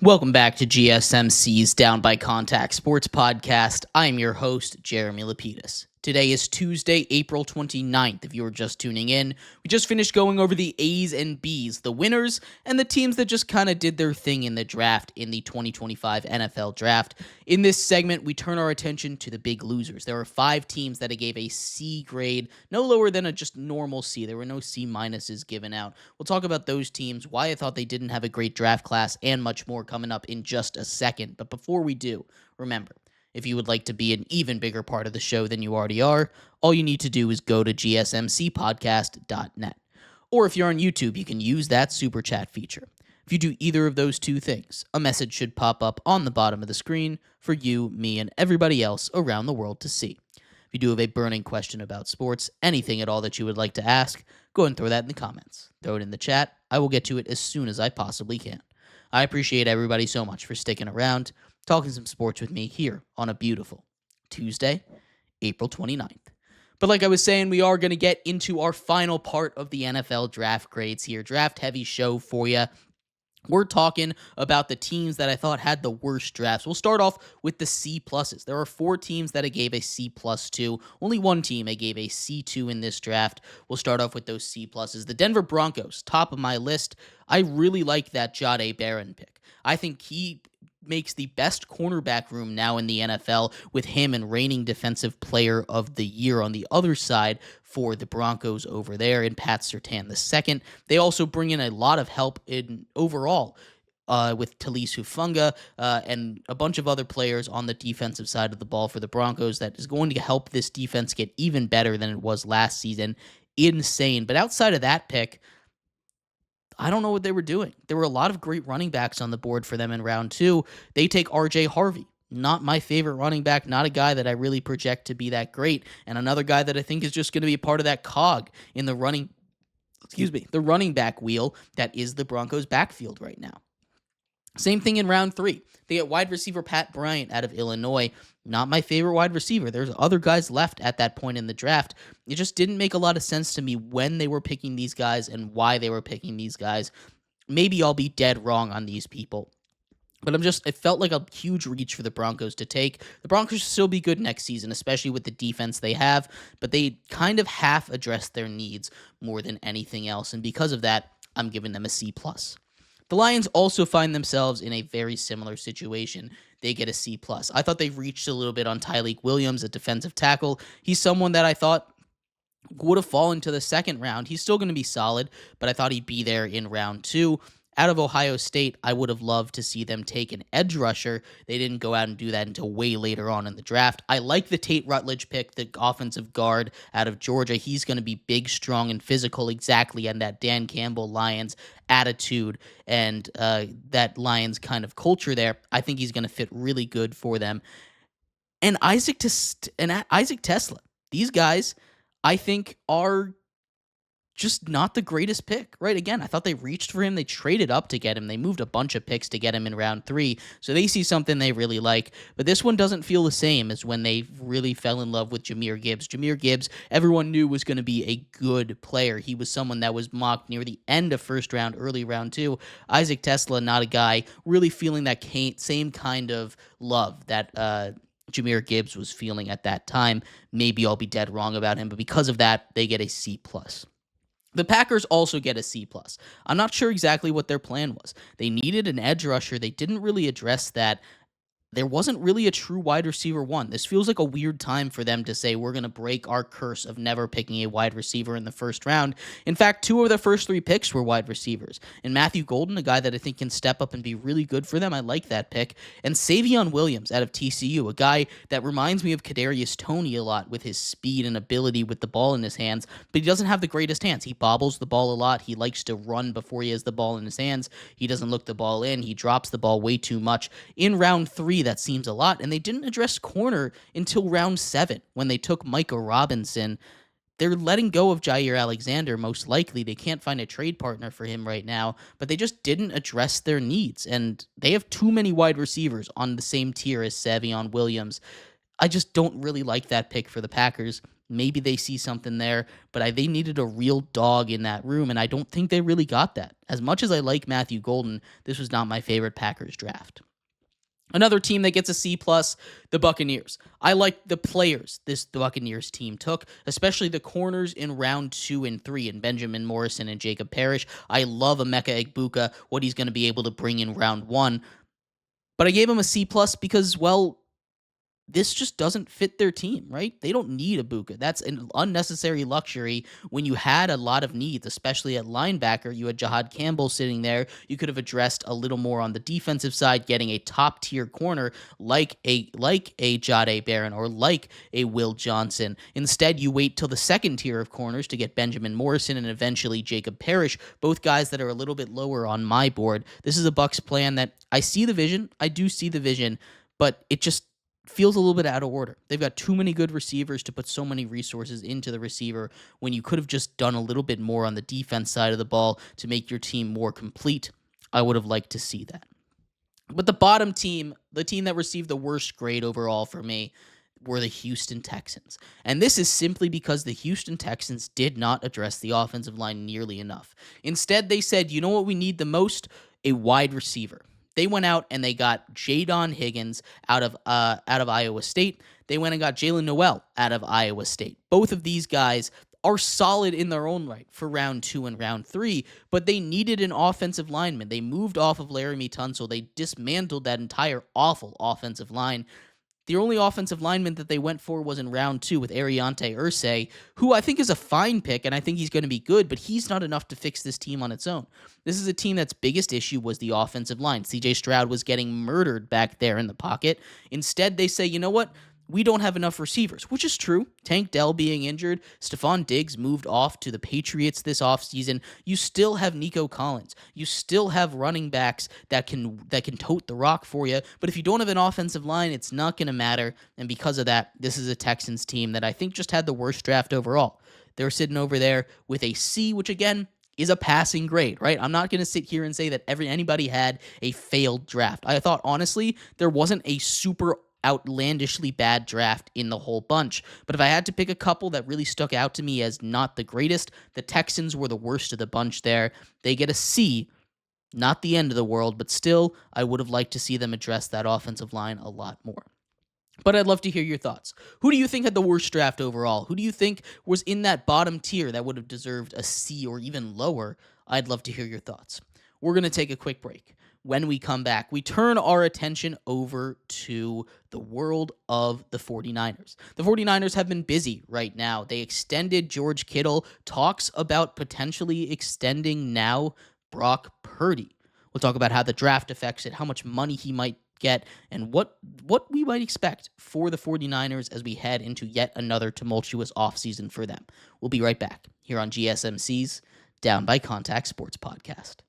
Welcome back to GSMC's Down by Contact Sports Podcast. I'm your host, Jeremy Lapidus. Today is Tuesday, April 29th. If you were just tuning in, we just finished going over the A's and B's, the winners, and the teams that just kind of did their thing in the draft in the 2025 NFL Draft. In this segment, we turn our attention to the big losers. There are 5 teams that I gave a C grade, no lower than a just normal C. There were no C minuses given out. We'll talk about those teams, why I thought they didn't have a great draft class, and much more coming up in just a second. But before we do, remember, if you would like to be an even bigger part of the show than you already are, all you need to do is go to gsmcpodcast.net. Or if you're on YouTube, you can use that super chat feature. If you do either of those two things, a message should pop up on the bottom of the screen for you, me, and everybody else around the world to see. If you do have a burning question about sports, anything at all that you would like to ask, go and throw that in the comments. Throw it in the chat. I will get to it as soon as I possibly can. I appreciate everybody so much for sticking around, talking some sports with me here on a beautiful Tuesday, April 29th. But like I was saying, we are going to get into our final part of the NFL draft grades here. Draft heavy show for you. We're talking about the teams that I thought had the worst drafts. We'll start off with the C pluses. There are 4 teams that I gave a C plus to. Only one team I gave a C2 in this draft. We'll start off with those C pluses. The Denver Broncos, top of my list. I really like that Jahdae Barron pick. I think he makes the best cornerback room now in the NFL with him and reigning defensive player of the year on the other side for the Broncos over there in Pat Surtain II. They also bring in a lot of help in overall with Taliese Hufanga and a bunch of other players on the defensive side of the ball for the Broncos that is going to help this defense get even better than it was last season. Insane. But outside of that pick, I don't know what they were doing. There were a lot of great running backs on the board for them in round 2. They take R.J. Harvey. Not my favorite running back, not a guy that I really project to be that great, and another guy that I think is just going to be a part of that cog in the running back wheel that is the Broncos backfield right now. Same thing in round 3. They get wide receiver Pat Bryant out of Illinois. Not my favorite wide receiver. There's other guys left at that point in the draft. It just didn't make a lot of sense to me when they were picking these guys and why they were picking these guys. Maybe I'll be dead wrong on these people. But it felt like a huge reach for the Broncos to take. The Broncos should still be good next season, especially with the defense they have, but they kind of half addressed their needs more than anything else. And because of that, I'm giving them a C+. The Lions also find themselves in a very similar situation. They get a C+. I thought they reached a little bit on Tyleik Williams, a defensive tackle. He's someone that I thought would have fallen to the second round. He's still going to be solid, but I thought he'd be there in round 2. Out of Ohio State, I would have loved to see them take an edge rusher. They didn't go out and do that until way later on in the draft. I like the Tate Rutledge pick, the offensive guard out of Georgia. He's going to be big, strong, and physical exactly on that Dan Campbell Lions attitude and that Lions kind of culture there. I think he's going to fit really good for them. And Isaac Tesla. These guys, I think, are just not the greatest pick, right? Again, I thought they reached for him. They traded up to get him. They moved a bunch of picks to get him in round 3. So they see something they really like. But this one doesn't feel the same as when they really fell in love with Jahmyr Gibbs. Jahmyr Gibbs, everyone knew was going to be a good player. He was someone that was mocked near the end of first round, early round 2. Isaac Tesla, not a guy really feeling that same kind of love that Jahmyr Gibbs was feeling at that time. Maybe I'll be dead wrong about him, but because of that, they get a C+. The Packers also get a C+. I'm not sure exactly what their plan was. They needed an edge rusher. They didn't really address that. There wasn't really a true wide receiver 1. This feels like a weird time for them to say, we're going to break our curse of never picking a wide receiver in the first round. In fact, 2 of their first 3 picks were wide receivers. And Matthew Golden, a guy that I think can step up and be really good for them. I like that pick. And Savion Williams out of TCU, a guy that reminds me of Kadarius Toney a lot with his speed and ability with the ball in his hands, but he doesn't have the greatest hands. He bobbles the ball a lot. He likes to run before he has the ball in his hands. He doesn't look the ball in. He drops the ball way too much. In round 3, that seems a lot, and they didn't address corner until round 7 when they took Micah Robinson. They're letting go of Jair Alexander, most likely. They can't find a trade partner for him right now, but they just didn't address their needs, and they have too many wide receivers on the same tier as Savion Williams. I just don't really like that pick for the Packers. Maybe they see something there, but they needed a real dog in that room, and I don't think they really got that. As much as I like Matthew Golden, this was not my favorite Packers draft. Another team that gets a C plus, the Buccaneers. I like the players the Buccaneers team took, especially the corners in round 2 and 3, and Benjamin Morrison and Jacob Parrish. I love Emeka Egbuka, what he's going to be able to bring in round 1, but I gave him a C plus because, well, this just doesn't fit their team, right? They don't need Ibuka. That's an unnecessary luxury when you had a lot of needs, especially at linebacker. You had Jahad Campbell sitting there. You could have addressed a little more on the defensive side, getting a top-tier corner like a Jahdae Barron or like a Will Johnson. Instead, you wait till the second tier of corners to get Benjamin Morrison and eventually Jacob Parrish, both guys that are a little bit lower on my board. This is a Bucs plan that I see the vision. I do see the vision, but it just feels a little bit out of order. They've got too many good receivers to put so many resources into the receiver when you could have just done a little bit more on the defense side of the ball to make your team more complete. I would have liked to see that. But the bottom team, the team that received the worst grade overall for me, were the Houston Texans. And this is simply because the Houston Texans did not address the offensive line nearly enough. Instead, they said, you know what we need the most? A wide receiver. They went out and they got Jadon Higgins out of Iowa State. They went and got Jalen Noel out of Iowa State. Both of these guys are solid in their own right for round 2 and round 3, but they needed an offensive lineman. They moved off of Laramie Tunsil. They dismantled that entire awful offensive line. The only offensive lineman that they went for was in round 2 with Ariante Irsay, who I think is a fine pick, and I think he's going to be good, but he's not enough to fix this team on its own. This is a team that's biggest issue was the offensive line. CJ Stroud was getting murdered back there in the pocket. Instead, they say, you know what? We don't have enough receivers, which is true. Tank Dell being injured, Stephon Diggs moved off to the Patriots this offseason. You still have Nico Collins. You still have running backs that can tote the rock for you. But if you don't have an offensive line, it's not going to matter. And because of that, this is a Texans team that I think just had the worst draft overall. They're sitting over there with a C, which again is a passing grade, right? I'm not going to sit here and say that anybody had a failed draft. I thought, honestly, there wasn't a super outlandishly bad draft in the whole bunch. But if I had to pick a couple that really stuck out to me as not the greatest, the Texans were the worst of the bunch there. They get a C, not the end of the world, but still, I would have liked to see them address that offensive line a lot more. But I'd love to hear your thoughts. Who do you think had the worst draft overall? Who do you think was in that bottom tier that would have deserved a C or even lower? I'd love to hear your thoughts. We're going to take a quick break. When we come back, we turn our attention over to the world of the 49ers. The 49ers have been busy right now. They extended George Kittle, talks about potentially extending now Brock Purdy. We'll talk about how the draft affects it, how much money he might get, and what we might expect for the 49ers as we head into yet another tumultuous offseason for them. We'll be right back here on GSMC's Down by Contact Sports Podcast.